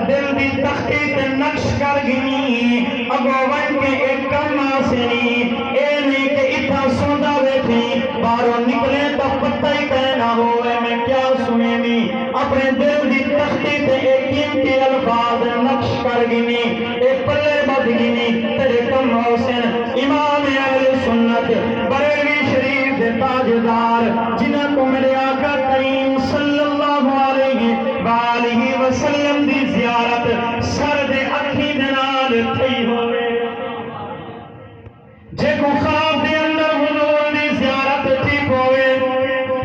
دل دی تختی تے نقش کر گنی اگو ون کے ایک کم آسنی اے نہیں کہ اتھا سوندہ بیٹھی بارو نکلے تو پتہ ہی کہنا ہوئے میں کیا سنیں گی اپنے دل دی تختی تے ایک قیمتی الفاظ نقش کر گنی ایک پلے بد گنی تیرے کم حسن امام اہل سنت بریلوی شریف دے تاجدار جنہ کو میرے آقا کریم صلی اللہ علیہ وآلہ وسلم دی زیارت سر دے اکھی دنال تھی ہوئے جے کو خواب دے اندر حضور دی زیارت تھی ہوئے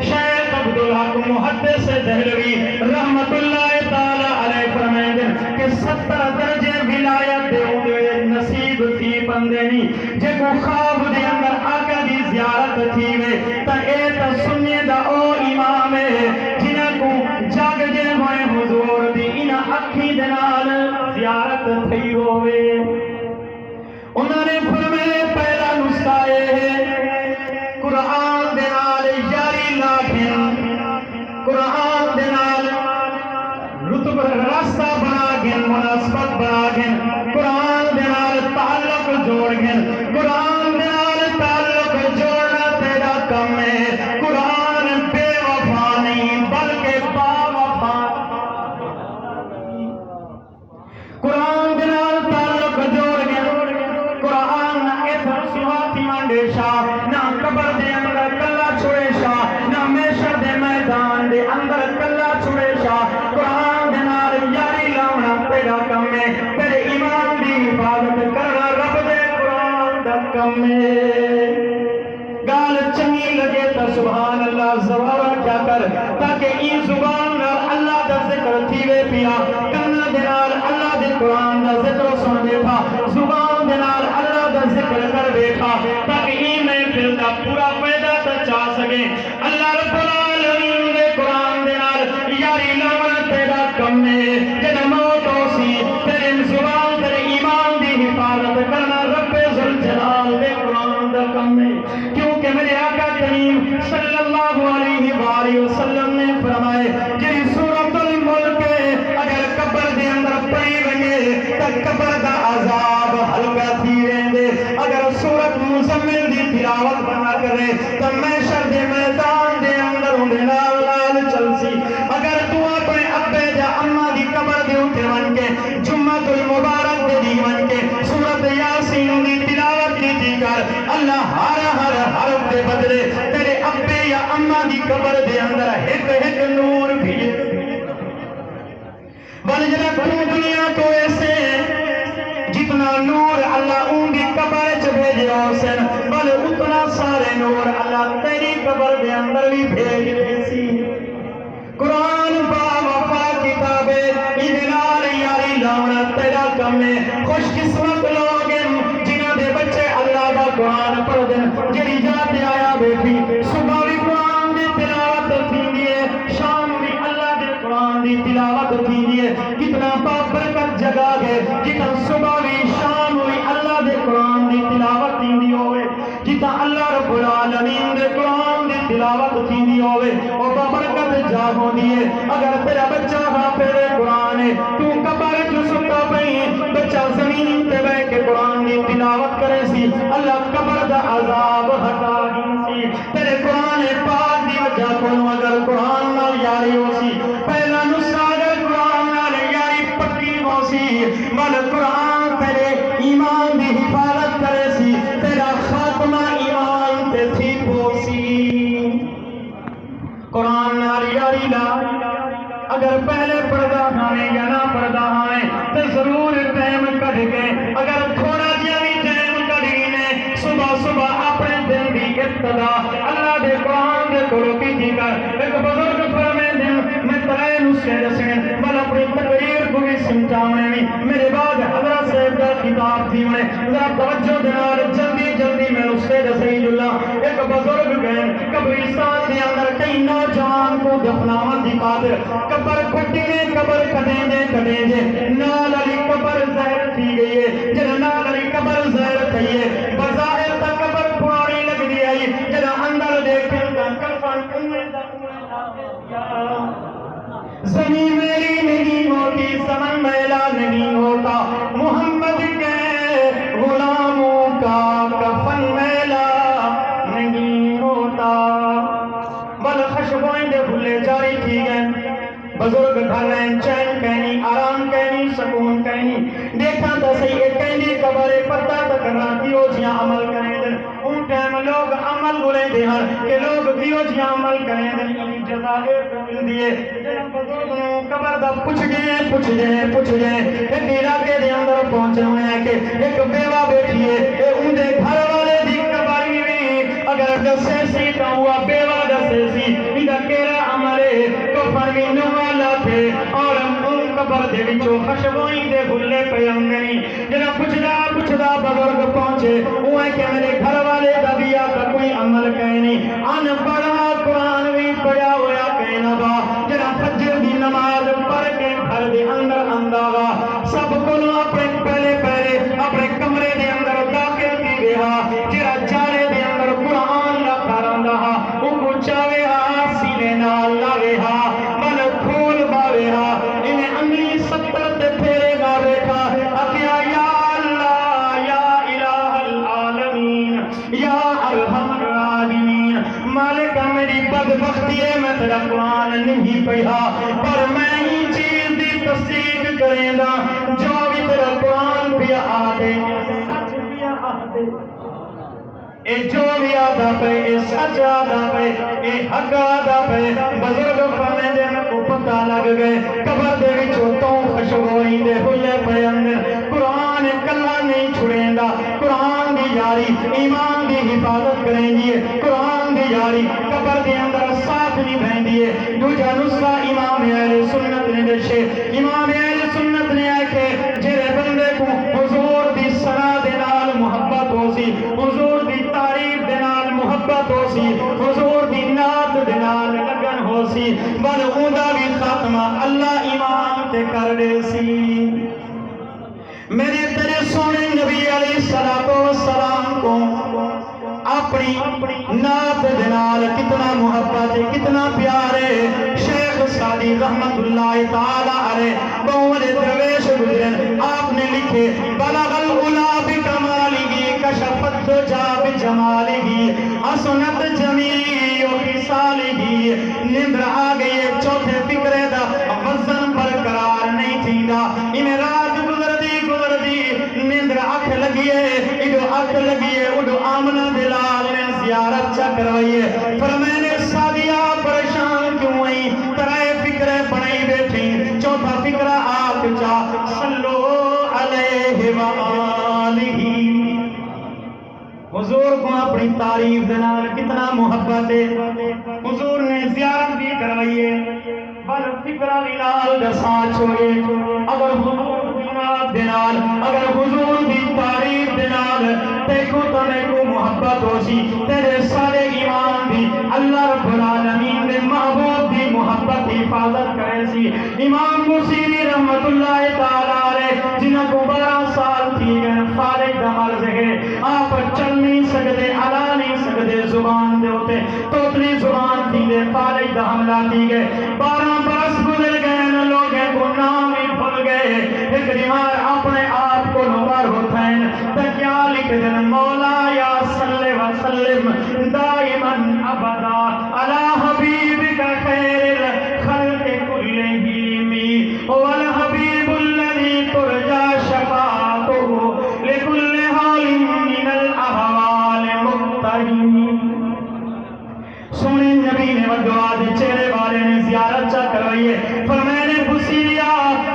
شیخ عبدالحق محدث دہلوی رحمت اللہ تعالی علیہ فرمائیں کہ 70 درجے ولایت دے ہوئے نصیب تھی بندنی جے کو خواب دے اندر آقا دی زیارت تھی ہوئے تا اے تا سننے دا او امام ہے جنہ کو جاگ جے ہوئے حضور دی انہ اکھی دنال زیارت تھی ہوئے انہوں نے فرمائے پہلا نسخہ ہے قرآن دنال یاری لاکھن قرآن دنال رتب راستہ بنا گن مناسبت بنا گن قرآن دنال تعلق جوڑ گن قرآن دنال تعلق جوڑنا تیرا کم ہے قرآن بے وفا نہیں بلکہ با وفا قرآن دنال تعلق جوڑ گن قرآن نہ ایتھا سواتی مانڈے شاہ نہ قبر دے اندر کلا چھوڑے شاہ نہ میشر دے میدان دے اندر کلا چھوڑے شاہ قرآن دنال یاری لاؤنا تیرا کم ہے تیرے ایمان دی حفاظت کرنا رب دے قرآن دا کم ہے گال چنگی لگے تا سبحان اللہ زبان کیا کر تاکہ ای زبان نال اللہ دا ذکر تھیوے پیا کنا دنال اللہ دے قرآن دا ذکر سن بیٹھا زبان دنال اللہ دا ذکر کر بیٹھا تاکہ ای میں پھر دا پورا فائدہ تا چاہ سکے اللہ رب العالمین دے قرآن دنال یاری لاؤنا تیرا کم ہے جنہ موت ہو سی تیرے زبان تیرے ایمان دی حفاظت کرنا رب ذوالجلال دے قرآن دا کم ہے کیونکہ میرے آقا کریم صلی اللہ علیہ وآلہ وسلم نے فرمائے جی سورۃ الملک اگر قبر دے اندر پڑی گئے تو قبر دا عذاب ہلکا تھی رہندے اگر سورۃ مزمل دی تلاوت بنا کرے تو محشر دے میدان دے اندر ہوندے نال نال چلسی اگر تو اپنے ابے یا اماں دی قبر دے اوتے ون کے جمعۃ المبارک دے دی ون کے سورۃ یاسین دی تلاوت کی کر اللہ ہر حرف دے بدلے تیرے ابے یا اماں دی قبر دے اندر ایک نور بھیجے بلجرہ کو دنیا تو ایسے جتنا نور اللہ ان کی قبر چ بھیجے حسین بل اتنا سارے نور اللہ تیری قبر دے اندر بھی بھیج دیسی قرآن با وفا کتابے ادنال یاری لاؤنا تیرا کم ہے خوش قسمت لوگ جنہ دے بچے اللہ دا قرآن پڑھ دن جری جاتے آیا بیٹھی صبح بھی قرآن دی تلاوت تھی دیئے شام بھی اللہ دے قرآن دی تلاوت تھی دیئے کتنا برکت جگہ گئے جتنا صبح بھی شام بھی اللہ دے قرآن دی تلاوت تھی دی ہوئے جتنا اللہ رب العالمین دے قرآن دی تلاوت تھی دی ہوئے اور برکت جاہوں دیئے اگر تیرا بچہ حافظ قرآن ہے تو قبر جو ستا پہیں بچہ زمین تے بے کے قرآن دی تلاوت کرے سی اللہ قبر دا عذاب ہٹا گی سی تیرے قرآن پاک دی وجہ کو اگر قرآن نال یاری ہو سی پہلا نسخہ اگر قرآن نال یاری پکی ہو سی مل قرآن تیرے ایمان دی حفاظت کرے سی تیرا خاتمہ ایمان تے تھی ہو سی قرآن نال یاری لا اگر پہلے پردہ ہانے یا نہ پردہ ہانے تو ضرور ٹائم کڑھ گئے اگر تھوڑا جیا بھی ٹائم کڑھی نے صبح اپنے دن دی ابتدا اللہ دے قرآن دے کلو کی تھی کر ایک بزرگ فرمے دن میں ترائے نسخے رسیں بل اپنی تقریر کو بھی سمجھاؤنے میں میرے بعد حضرت صاحب کا خطاب تھی میں ذرا توجہ دنار جلدی میں نسخے رسیں اللہ ایک بزرگ گئے قبرستان دے اندر کئی نوجوان کو دفناوت دی خاطر قبر کھٹنے قبر کٹیں گے نال علی قبر زہر تھی گئی ہے جنہ نال علی قبر زہر تھی ہے بظاہر تا قبر پرانی لگ دی آئی جنہ اندر دیکھیں تا کفن زمین میری نہیں ہوتی سمن میں حلے جاری تھی گئے بزرگ گھر رہن چین کہنی آرام کہنی سکون کہنی دیکھا تا صحیح ایک کہنی قبر پتہ تک راکیو جیاں عمل کریں دن ان ٹائم لوگ عمل بولیں دے ہر کہ لوگ دیو جیاں عمل کریں دن انہی جزائے کمل دیئے بزرگ نو قبر دا پوچھ گئے ایک علاقے دے اندر پہنچے ہوئے ہیں کہ ایک بیوہ بیٹھی ہے ان دے گھر والے دی قبر بھی اگر دسے سی تا ہوا بیوہ دسے سی اندہ کیرا عملے تو فرمینو والا تھے اور ان قبر دے وچوں خشبوئی دے بھلے پیانگنی جنہ پچھدا بزرگ پہنچے ہوئے کہ میرے گھر والے دبیا کا کوئی عمل کہنی ان پڑھا قرآن بھی پڑھا ہویا کہنا با جنہ فجر دی نماز پڑھ کے گھر دے اندر انداغا سب کو اپنے پہلے اپنے کمرے دے اندر داخل کی گیا جرا چارے دے اندر قرآن لکھا رہا ان کو چاوے ہاں سینے نال لاوے ہاں من کھول باوے ہاں انہیں انگلی 70 تے پھیرے گا بیٹھا اکیا یا اللہ یا الہ العالمین یا ارحم الراحمین مالک میری بدبختی ہے میں تیرا قرآن نہیں پڑھا پر میں ہی چیز دی تصدیق کریں دا جو بھی تیرا قرآن بھی آدھے سچ بھی آدھے اے جو بھی آدھا پہ اے سچ آدھا پہ اے حق آدھا پہ بزرگ فرمے دے میں کو پتہ لگ گئے قبر دے وچوں تو خوشبوئی دے بھلے پہ اندر قرآن کلا نہیں چھڑیں دا قرآن دی یاری ایمان دی حفاظت کریں دیئے قرآن دی یاری قبر دے اندر ساتھ نہیں بہن دیئے دوجہ نسخہ امام اہل سنت نے دشے امام اہل سنت نے آئے کہ جرے بندے کو حضور دی صلاح دے نال محبت ہو سی حضور دی تعریف دے نال محبت ہو سی حضور دی نات دے نال لگن ہو سی بل اوندا بھی خاتمہ اللہ ایمان تے کر دے سی میرے تیرے سونے نبی علیہ السلام کو اپنی نات دے نال کتنا محبت ہے کتنا پیار ہے شیخ سعدی رحمت اللہ تعالی علیہ بہت درویش گزرن آپ نے لکھے بلغ العلا بکمالہ کشفت دجا بجمالہ حسنت جمیع خصالہ نیندر آ گئی چوتھے فکرے دا وزن برقرار نہیں تھیندا انہیں رات گزر دی نیندر اکھ لگیے اڈو اکھ لگیے اڈو آمنہ دلال نے زیارت چکروئیے فرمینے سادیا پریشان کیوں ہوئی ترائے فکرے بنائی بیٹھی چوتھا فکرہ آپ چا صلو علیہ وآلہ حضور کو اپنی تعریف دنال کتنا محبت ہے حضور نے زیارت بھی کروئیے بل فکرہ لال دسا چھوڑے اگر حضور دنال اگر حضور دی تعریف دنال دیکھو تمہیں کو محبت ہو سی تیرے سارے ایمان دی اللہ رب العالمین نے محبوب دی محبت دی حفاظت کرے سی امام بصیری رحمت اللہ تعالیٰ علیہ جنہ کو 12 سال تھی گئے خالق دمال سے آپ چل نہیں سکتے علا نہیں سکتے زبان دے ہوتے توتلی زبان تھی دے خالق دا حملہ تھی گئے 12 برس گزر گئے لوگیں کو نام ہی بھول گئے ایک دیوار اپنے آپ کو نوار ہوتا ہے تکیا لکھ دن مولا یا صلی وسلم دائماً ابدا علی حبیبک خیر الخلق کلہم والحبیب الذی ترجا شفاعتہ لکل حال من الاحوال مقتہم سونے نبی نے ودعا دے چہرے والے نے زیارت چا کروئیے فرمینے بصیریا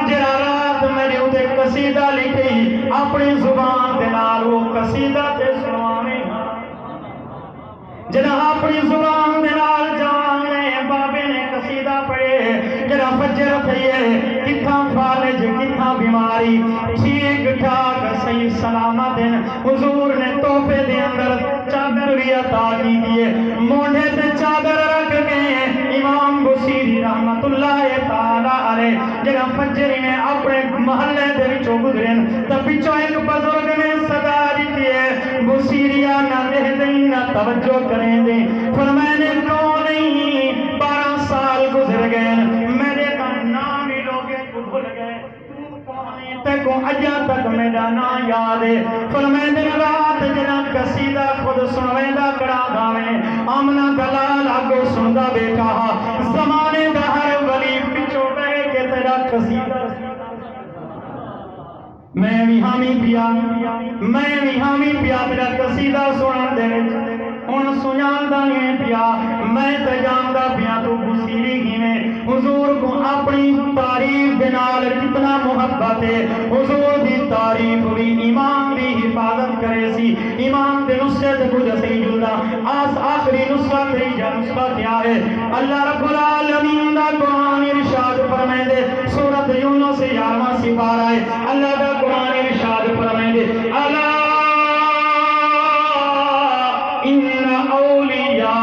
جرا رات میرے اتے قصیدہ لکھی اپنی زبان دنال وہ قصیدہ تے سنوانے جنا اپنی زبان دنال جانے بابے نے قصیدہ پڑھے جنا فجر تھئیے کتھا فالج کتھا بیماری ٹھیک ٹھاک صحیح سلامت حضور نے تحفے دے اندر چادر بھی عطا کی دیے مونڈے تے چادر رکھ گئے امام بصیری رحمت اللہ تعالی علیہ جگہ فجری میں اپنے محلے دے وچوں گزرن تے پچھوں ایک بزرگ نے صدا دیتی ہے بصیریا نہ دے دیں نہ توجہ کریں دیں فرمانے کون نہیں 12 سال گزر گئے میرے کا نام ہی لوگے کو بھول گئے تکو اجا تک میرا نا یاد ہے فرمائے رات جنا قصیدہ خود سنوے دا کڑا گاویں آمنا دلال آگو سندا بیٹھا زمان میں بھی حامی پیا تیرا قصیدہ سنن دے ہن سناندا نہیں پیا میں تے جاندا پیا تو گسیری کیویں حضور کو اپنی تعریف دے نال کتنا محبت ہے حضور دی تعریف بھی ایمان دی حفاظت کرے سی ایمان دے نصرے تے کچھ صحیح جلدا آخری نسخہ تیجا نسخہ کیا ہے اللہ رب العالمین دا قرآن ارشاد فرمائے دے سورۃ یونس 11واں سپارہ ہے اللہ دا قرآن ارشاد فرمائے دے الا ان اولیاء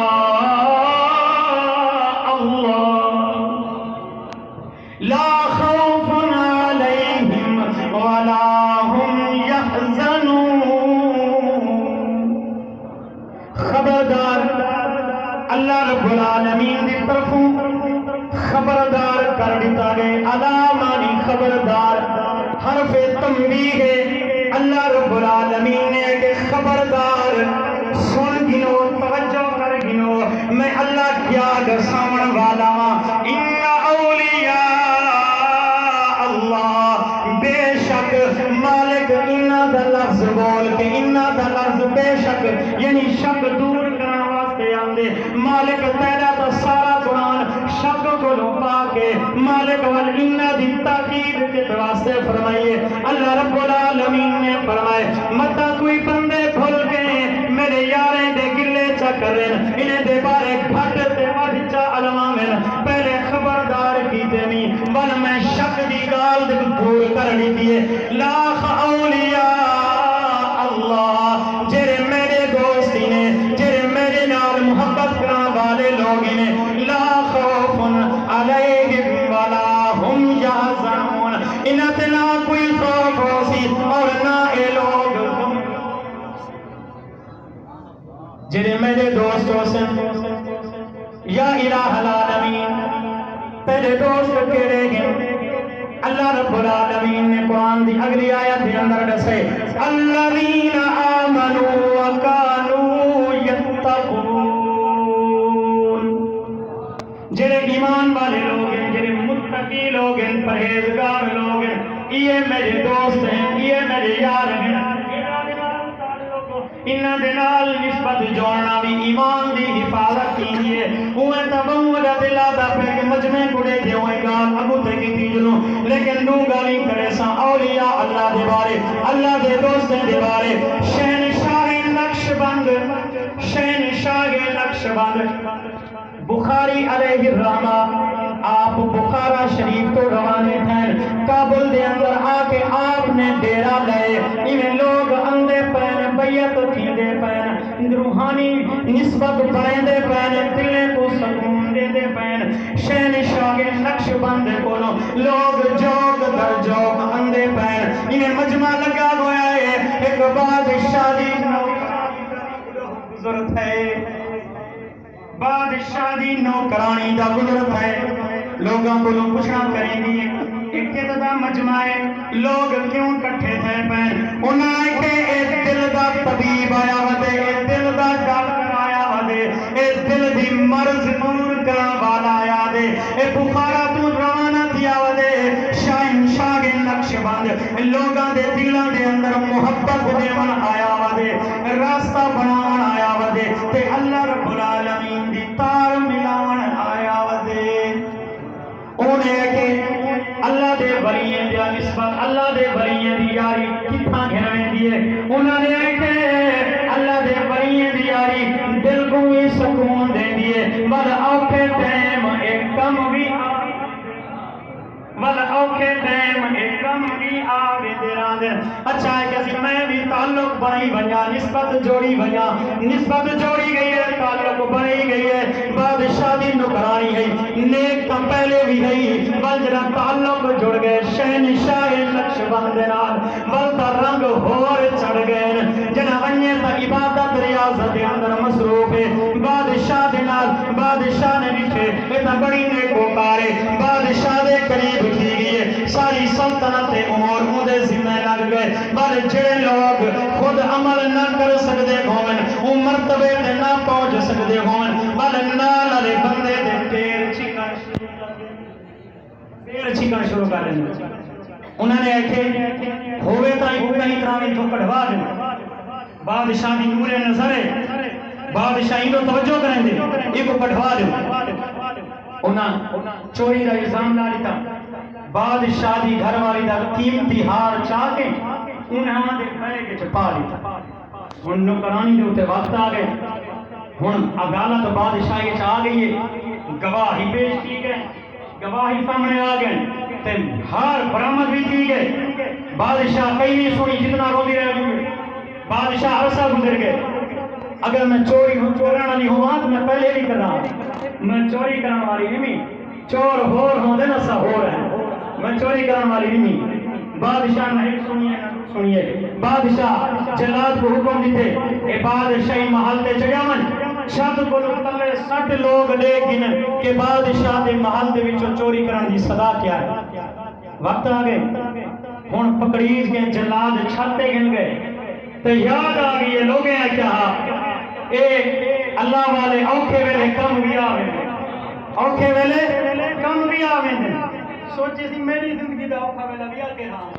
اللہ لا خوف علیہم ولا هم يحزنون خبردار اللہ رب العالمین دی طرفوں خبردار کر دیتا گئے علامانی خبردار حرف تنبیہ ہے اللہ رب العالمین نے کہ خبردار سن گنو توجہ کر گنو میں اللہ کیا گساون والا ہاں ان اولیاء اللہ بے شک مالک انہا دا لفظ بول کے انہا دا لفظ بے شک یعنی شک دور کرنا واسطے آندے مالک تیرا تا سارا قرآن شک کو لپا کے مالک والانہ دی تاکید کے واسطے فرمائیے اللہ رب العالمین نے فرمائے متا کوئی بندے کھل گئے میرے یاریں دے گلے چا کریں انہیں دے بارے گھٹ تے وادچا علمامن پہلے خبردار کی تیمی بل میں شک دی گال دے دور کرنی دیئے لاکھ اولیاء اللہ جرے میرے دوستی نے جرے میرے نال محبت کرا والے لوگی نے لا خوف علیہم ولا ہم یحزنون انہاں تے نہ کوئی خوف ہو سی اور نہ اے لوگ جرے میرے دوستوں سے یا الہ العالمین پہلے دوست کیڑے گئے اللہ رب العالمین نے قرآن دی اگلی آیت دے اندر دسے الذین آمنوا وکانوا یتقون جڑے ایمان والے لوگ ہیں جڑے متقی لوگ ہیں پرہیزگار لوگ ہیں یہ میرے دوست ہیں یہ میرے یار ہیں انہاں دے نال نسبت جوڑنا بھی ایمان دی حفاظت کیجئے اوہ تبوں دا دل آتا پہ کہ مجمع کڑے دے ہوئے گال ابو تے کی تیجلوں لیکن دوں گالی کرے سا اولیاء اللہ دے بارے اللہ دے دوست دے بارے شہنشاہ نقش بند بخاری علیہ الرحمہ آپ بخارا شریف تو روانے تھے کابل دے اندر آ کے آپ نے ڈیرا لئے انہیں لوگ اندے پہنے بیعت تھیندے پہنے روحانی نسبت پڑھیں پہنے دلیں کو سکون دے پہنے شہنشاہ نقش بند کولوں لوگ جوگ در جوگ اندے پہنے انہیں مجمع لگا گویا ہے ایک بادشاہ دی ضرورت ہے بادشاہ دی نوکرانی دا گزرت ہے لوگوں کو لوگ پوچھنا کریں گی ایک دا مجمع ہے لوگ کیوں کٹھے تھے پہن انہیں کہ ایک دل دا طبیب آیا ودے ایک دل دا ڈاکٹر آیا ودے ایک دل دی مرض دور کرا والا آیا دے ایک بخارا تو روانہ دیا ودے شاہ نقش بند لوگاں دے دلوں دے اندر محبت دے من آیا ودے راستہ بناون آیا ودے تے اللہ رب العالمین دی تار ملاون آیا ودے انہیں کہ اللہ دے ولییں دیا نسبت اللہ دے ولییں دی یاری کتنا گھنویں دیئے انہوں نے کہ اللہ دے ولییں دی یاری دل کو ہی سکون دے دیئے بل اوکے ٹائم ایک کم بھی بل اوکے ٹائم ایک کم بھی آوے دیران دے اچھا ہے کہ میں بھی تعلق بنائی بنیا نسبت جوڑی بنیا نسبت جوڑی گئی ہے تعلق بنائی گئی ہے بادشاہ دی نکرانی گئی نیک تم پہلے بھی گئی بل جنا تعلق جڑ گئے شہنشاہ نقش بند نال بل تا رنگ ہور چڑھ گئے جنا ونیے تا عبادت ریاضت دے اندر مصروف ہے بادشاہ دے نال بادشاہ نے لکھے اتنا بڑی نیکو کارے بادشاہ دے قریب کی گئی ساری سلطنت امور مدے ذمہ لگ گئے بل جڑے لوگ خود عمل نہ کر سکتے ہومن وہ مرتبے تے نہ پہنچ سکتے ہومن بل نال والے بندے دے پیر چھکن شروع کر دیں انہوں نے ایک ہوئے تا کہیں طرح تو کڑوا دیں بادشاہ دی نور نظر ہے بادشاہ ہی تو توجہ کریں دے ایک کو کڑوا دیں انہاں چوری دا الزام لا دیتا بادشاہ دی گھر والی دا قیمتی ہار چاہ کے انہاں دے پے کے چھپا لیتا ہن نوکرانی دے اوتے وقت آ گئے ہن عدالت بادشاہی چ آ گئی ہے گواہی پیش کی گئے گواہی سامنے آ گئے تے ہار برآمد بھی کی گئے بادشاہ کئی نہیں سنی جتنا روندی رہ گئی بادشاہ عرصہ گزر گئے اگر میں چوری ہوں چوران والی ہوں تو میں پہلے نہیں کر رہا میں چوری کرنے والی نہیں چور ہور ہوں دے نہ سا ہو رہا ہے میں چوری کرنے والی نہیں بادشاہ نے سنیے بادشاہ جلاد کو حکم دیتے اے بادشاہی محل تے چڑیاون چھت کو تلے 60 لوگ لے گن کہ بادشاہ دے محل دے وچوں چوری کرن دی سزا کیا ہے وقت آ گئے ہن پکڑیز کے جلاد چھت تے گن گئے تے یاد آ گئی لوگیں کیا اے اللہ والے اوکھے ویلے کم بھی آویں اوکھے ویلے کم بھی آویں سوچے سی میری زندگی دا اوکھا ویلا بھی آ کے ہاں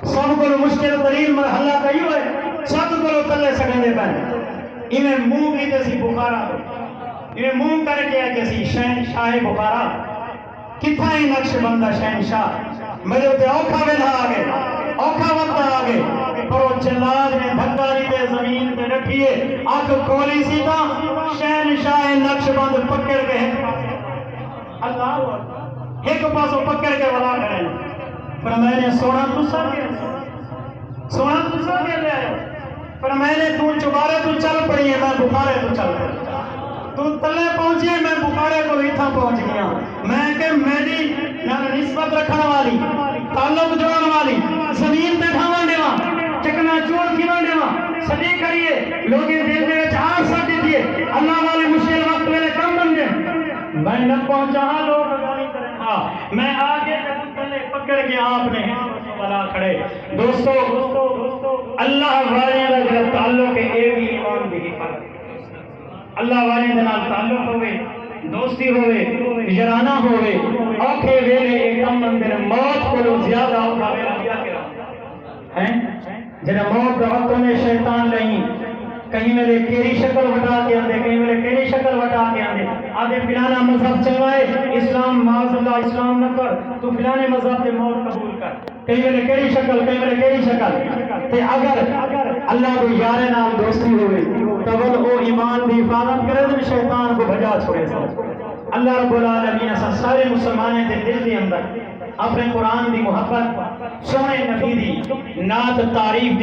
سب کو مشکل ترین مرحلہ کہیو ہے سب کو تلے سکندے پہ انہیں منہ کی تسی بخارا انہیں منہ کر کے کہ سی شہنشاہ بخارا کتھا ہی نقش بندہ شہنشاہ میرے تے اوکھا ویلا آ گئے اوکھا وقت آ گئے پر وہ جلاد نے دھکا دیتے زمین پہ رکھیے آنکھ کھولی سی تا شہنشاہ نقش بند پکڑ کے اللہ ایک پاسوں پکڑ کے ولا کریں پر میں نے سونا تو سر کے لے آئے پر میں نے تو چبارے تو چل پڑی ہے میں بخارے تو چل پڑی تو تلے پہنچی ہے میں بخارے کو اتھا پہنچ گیا میں کہ میری نسبت رکھنے والی تعلق جوڑنے والی زمین پہ ڈھاون دیوا چکنا چور کھیون دیوا صدی کریے لوگیں دل دے وچ آگ سٹ دیئے اللہ والے مشکل وقت ویلے کم بن دے میں نہ پہنچا ہاں لوگ گالی کریں ہاں میں آگے تلے پکڑ کے آپ نے والا کھڑے دوستو اللہ والے دا تعلق ہے اے بھی ایمان دی حفاظت اللہ والے دے نال تعلق ہوئے دوستی ہوئے یارانہ ہوئے اوکھے ویلے ایک کم مندر موت کو زیادہ اوکھا ویلا کیا کرا ہیں جنہ موت دا وقت میں شیطان نہیں کہیں میرے کیری شکل وٹا کے آندے کہیں میرے کیری شکل وٹا کے آندے آدھے فلانا مذہب چلوائے اسلام معاذ اللہ اسلام نہ کر تو فلانے مذہب سے موت قبول کر کہیں میرے کیری شکل کہیں میرے کیری شکل تے اگر اللہ کو یارے نام دوستی ہوئے تو وہ ایمان دی حفاظت کرے تو شیطان کو بھجا چھوڑے سا اللہ رب العالمین ایسا سارے مسلمانیں دے دل دی اندر اپنے قرآن دی محبت سونے نبی دی نعت تعریف دی